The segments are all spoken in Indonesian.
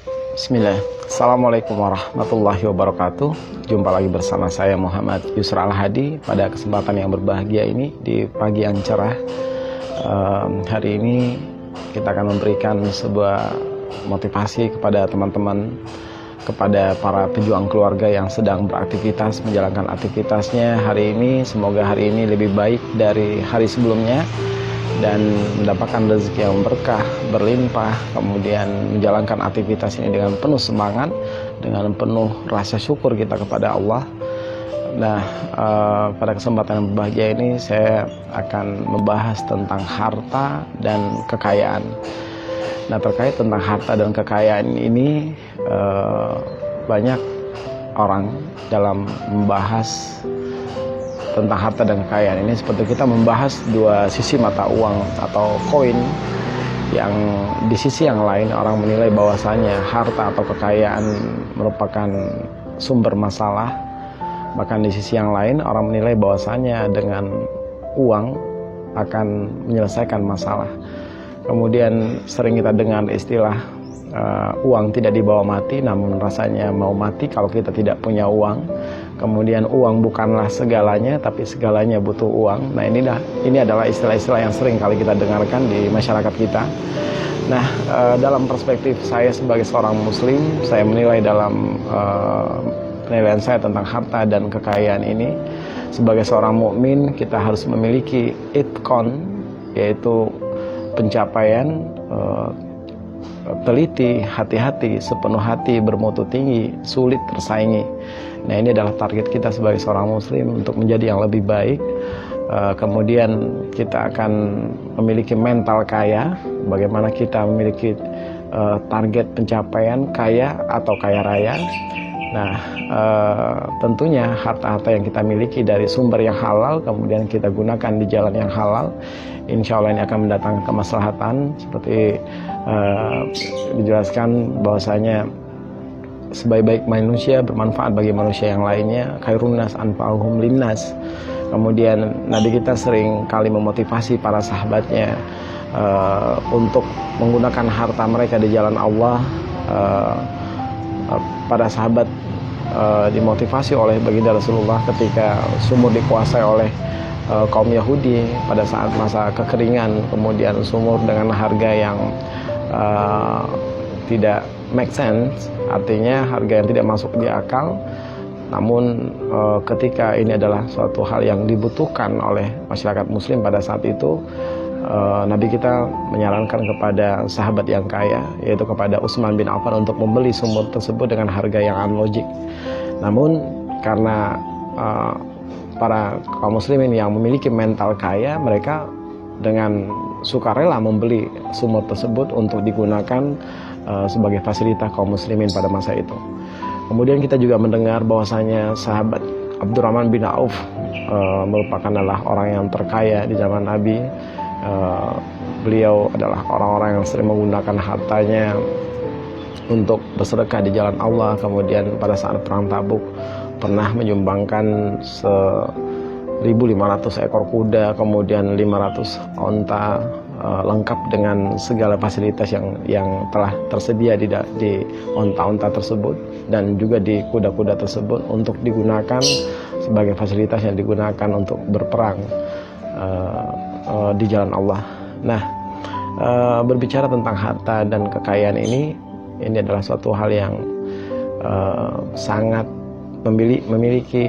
Bismillah. Assalamualaikum warahmatullahi wabarakatuh. Jumpa lagi bersama saya Muhammad Yusra Al-Hadi pada kesempatan yang berbahagia ini di pagi yang cerah. Hari ini kita akan memberikan sebuah motivasi kepada teman-teman, kepada para pejuang keluarga yang sedang beraktivitas, menjalankan aktivitasnya hari ini. Semoga hari ini lebih baik dari hari sebelumnya dan mendapatkan rezeki yang berkah, berlimpah, kemudian menjalankan aktivitas ini dengan penuh semangat, dengan penuh rasa syukur kita kepada Allah. Nah, pada kesempatan yang berbahagia ini saya akan membahas tentang harta dan kekayaan. Nah, terkait tentang harta dan kekayaan ini, banyak orang dalam membahas tentang harta dan kekayaan ini seperti kita membahas dua sisi mata uang atau koin, yang di sisi yang lain orang menilai bahwasanya harta atau kekayaan merupakan sumber masalah, bahkan di sisi yang lain orang menilai bahwasanya dengan uang akan menyelesaikan masalah. Kemudian sering kita dengar istilah uang tidak dibawa mati, namun rasanya mau mati kalau kita tidak punya uang. Kemudian uang bukanlah segalanya, tapi segalanya butuh uang. Nah, ini adalah istilah-istilah yang sering kali kita dengarkan di masyarakat kita. Nah, dalam perspektif saya sebagai seorang muslim, saya menilai dalam penilaian saya tentang harta dan kekayaan ini, sebagai seorang mukmin kita harus memiliki itqan, yaitu pencapaian, teliti, hati-hati, sepenuh hati, bermutu tinggi, sulit tersaingi. Nah, ini adalah target kita sebagai seorang muslim untuk menjadi yang lebih baik. Kemudian kita akan memiliki mental kaya. Bagaimana kita memiliki target pencapaian kaya atau kaya raya. Nah, tentunya harta-harta yang kita miliki dari sumber yang halal, kemudian kita gunakan di jalan yang halal, insya Allah ini akan mendatangkan kemaslahatan. Seperti dijelaskan bahwasanya sebaik-baik manusia bermanfaat bagi manusia yang lainnya, khairun nas anfa'uhum linnas. Kemudian Nabi kita sering kali memotivasi para sahabatnya untuk menggunakan harta mereka di jalan Allah. Para sahabat dimotivasi oleh baginda Rasulullah ketika sumur dikuasai oleh kaum Yahudi pada saat masa kekeringan, kemudian sumur dengan harga yang tidak make sense, artinya harga yang tidak masuk di akal. Namun ketika ini adalah suatu hal yang dibutuhkan oleh masyarakat muslim pada saat itu, Nabi kita menyarankan kepada sahabat yang kaya, yaitu kepada Utsman bin Affan, untuk membeli sumur tersebut dengan harga yang unlogik. Namun karena para kaum muslimin yang memiliki mental kaya, mereka dengan sukarela membeli sumur tersebut untuk digunakan sebagai fasilitas kaum muslimin pada masa itu. Kemudian kita juga mendengar bahwasanya sahabat Abdurrahman bin Auf merupakan adalah orang yang terkaya di zaman Nabi. Beliau adalah orang-orang yang sering menggunakan hartanya untuk bersedekah di jalan Allah. Kemudian pada saat perang Tabuk pernah menyumbangkan 1.500 ekor kuda, kemudian 500 onta, lengkap dengan segala fasilitas yang telah tersedia di onta-onta tersebut dan juga di kuda-kuda tersebut untuk digunakan sebagai fasilitas yang digunakan untuk berperang di jalan Allah. Nah, berbicara tentang harta dan kekayaan ini adalah suatu hal yang sangat memiliki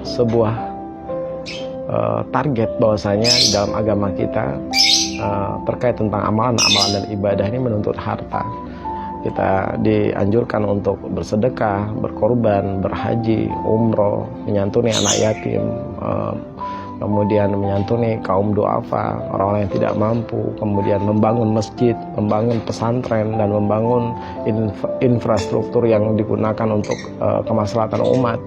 sebuah target, bahwasanya dalam agama kita terkait tentang amalan-amalan dan ibadah ini menuntut harta. Kita dianjurkan untuk bersedekah, berkorban, berhaji, umroh, menyantuni anak yatim, kemudian menyantuni kaum duafa, orang-orang yang tidak mampu, kemudian membangun masjid, membangun pesantren, dan membangun infrastruktur yang digunakan untuk kemaslahatan umat.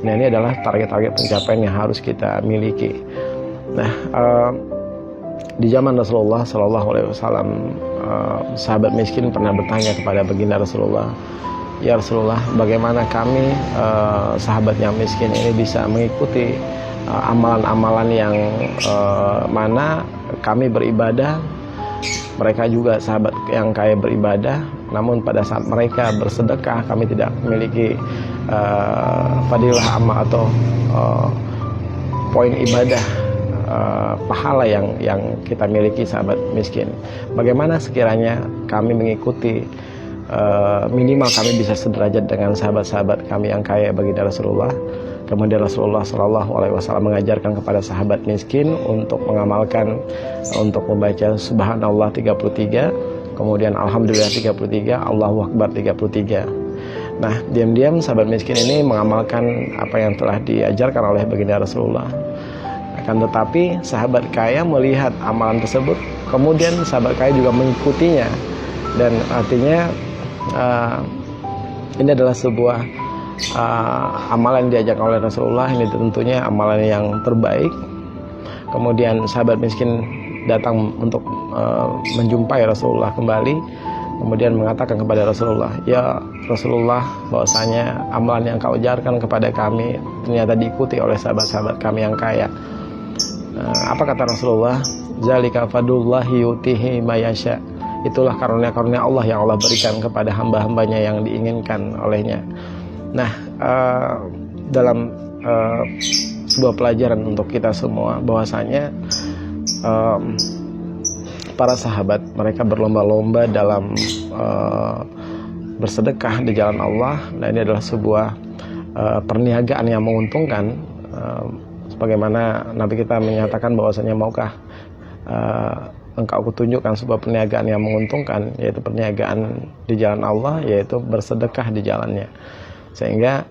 Nah, ini adalah target-target pencapaian yang harus kita miliki. Nah, di zaman Rasulullah SAW, sahabat miskin pernah bertanya kepada baginda Rasulullah, "Ya Rasulullah, bagaimana kami sahabat yang miskin ini bisa mengikuti amalan-amalan yang mana kami beribadah Mereka juga sahabat yang kaya beribadah, namun pada saat mereka bersedekah kami tidak memiliki fadilah amma atau poin ibadah, pahala yang kita miliki sahabat miskin. Bagaimana sekiranya kami mengikuti, minimal kami bisa sederajat dengan sahabat-sahabat kami yang kaya baginda Rasulullah. Kemudian Rasulullah SAW mengajarkan kepada sahabat miskin untuk mengamalkan, untuk membaca Subhanallah 33, kemudian Alhamdulillah 33, Allahu Akbar 33. Nah, diam-diam sahabat miskin ini mengamalkan apa yang telah diajarkan oleh baginda Rasulullah. Akan tetapi sahabat kaya melihat amalan tersebut, kemudian sahabat kaya juga mengikutinya. Dan artinya ini adalah sebuah amalan yang diajarkan oleh Rasulullah. Ini tentunya amalan yang terbaik. Kemudian sahabat miskin datang untuk menjumpai Rasulullah kembali, kemudian mengatakan kepada Rasulullah, "Ya Rasulullah, bahwasanya amalan yang kau ajarkan kepada kami ternyata diikuti oleh sahabat-sahabat kami yang kaya." Apa kata Rasulullah? "Zalika fadlullahi yutihi mayasya." Itulah karunia-karunia Allah yang Allah berikan kepada hamba-hambanya yang diinginkan olehnya. Nah, dalam sebuah pelajaran untuk kita semua, bahwasanya para sahabat mereka berlomba-lomba dalam bersedekah di jalan Allah. Nah, ini adalah sebuah perniagaan yang menguntungkan. Sebagaimana Nabi kita menyatakan bahwasanya, maukah engkau kutunjukkan sebuah perniagaan yang menguntungkan, yaitu perniagaan di jalan Allah, yaitu bersedekah di jalannya. Sehingga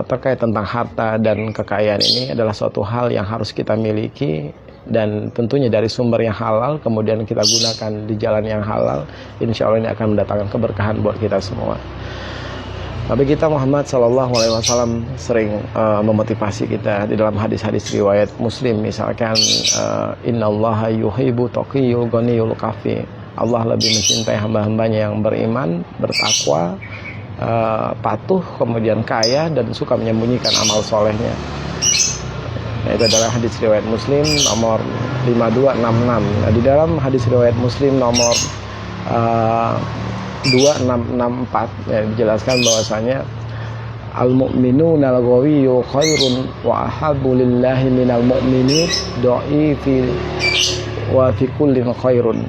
terkait tentang harta dan kekayaan ini adalah suatu hal yang harus kita miliki, dan tentunya dari sumber yang halal, kemudian kita gunakan di jalan yang halal. Insya Allah ini akan mendatangkan keberkahan buat kita semua. Nabi kita Muhammad SAW sering memotivasi kita di dalam hadis-hadis riwayat Muslim. Misalkan, Innallaha yuhibbu taqiyul ghaniyul kafi. Allah lebih mencintai hamba-hambanya yang beriman, bertakwa, patuh, kemudian kaya, dan suka menyembunyikan amal solehnya. Nah, itu adalah hadis riwayat Muslim nomor 5266. Nah, di dalam hadis riwayat Muslim nomor 2664 ya, dijelaskan bahwasanya al-mu'minuna al-ghawiyyu khairun wa ahabbu lillahi minal mu'mini dha'ifi wa fi kullin khairun.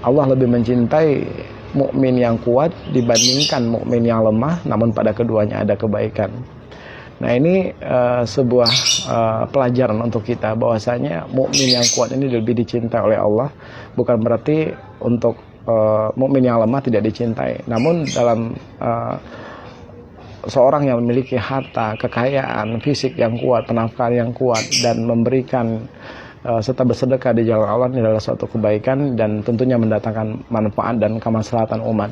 Allah lebih mencintai mukmin yang kuat dibandingkan mukmin yang lemah, namun pada keduanya ada kebaikan. Nah, ini sebuah pelajaran untuk kita, bahwasanya mukmin yang kuat ini lebih dicintai oleh Allah. Bukan berarti untuk mukmin yang lemah tidak dicintai. Namun dalam seorang yang memiliki harta, kekayaan, fisik yang kuat, penafkahan yang kuat, dan memberikan serta bersedekah di jalan Allah, ini adalah suatu kebaikan dan tentunya mendatangkan manfaat dan kemaslahatan umat.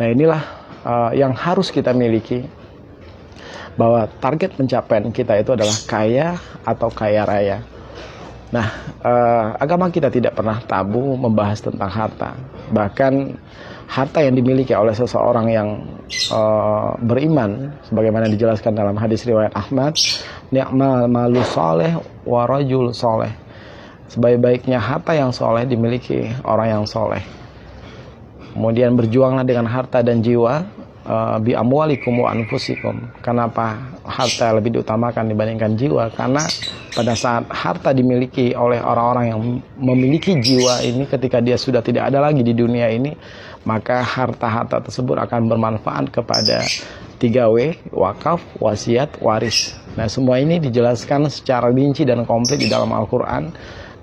Nah, inilah yang harus kita miliki, bahwa target pencapaian kita itu adalah kaya atau kaya raya. Nah, agama kita tidak pernah tabu membahas tentang harta. Bahkan harta yang dimiliki oleh seseorang yang beriman, sebagaimana dijelaskan dalam hadis riwayat Ahmad, ni'mal malu soleh wa rajul soleh. Sebaik-baiknya harta yang soleh dimiliki orang yang soleh. Kemudian berjuanglah dengan harta dan jiwa, bi amwalikum wa anfusikum. Kenapa harta lebih diutamakan dibandingkan jiwa? Karena pada saat harta dimiliki oleh orang-orang yang memiliki jiwa ini, ketika dia sudah tidak ada lagi di dunia ini, maka harta-harta tersebut akan bermanfaat kepada 3W, wakaf, wasiat, waris. Nah, semua ini dijelaskan secara rinci dan komplit di dalam Al-Quran,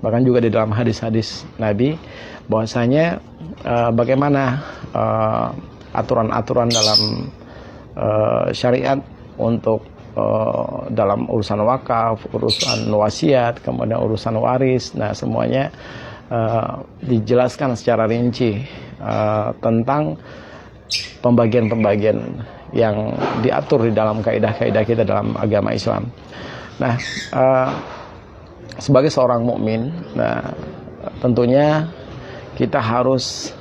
bahkan juga di dalam hadis-hadis Nabi, bahwasanya bagaimana aturan-aturan dalam syariat untuk dalam urusan wakaf, urusan wasiat, kemudian urusan waris. Nah, semuanya dijelaskan secara rinci tentang pembagian-pembagian yang diatur di dalam kaidah-kaidah kita dalam agama Islam. Nah, sebagai seorang mukmin, nah tentunya kita harus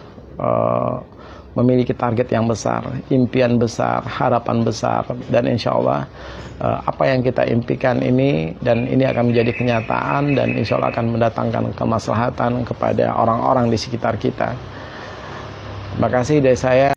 memiliki target yang besar, impian besar, harapan besar, dan insya Allah apa yang kita impikan ini dan ini akan menjadi kenyataan dan insya Allah akan mendatangkan kemaslahatan kepada orang-orang di sekitar kita. Terima kasih dari saya.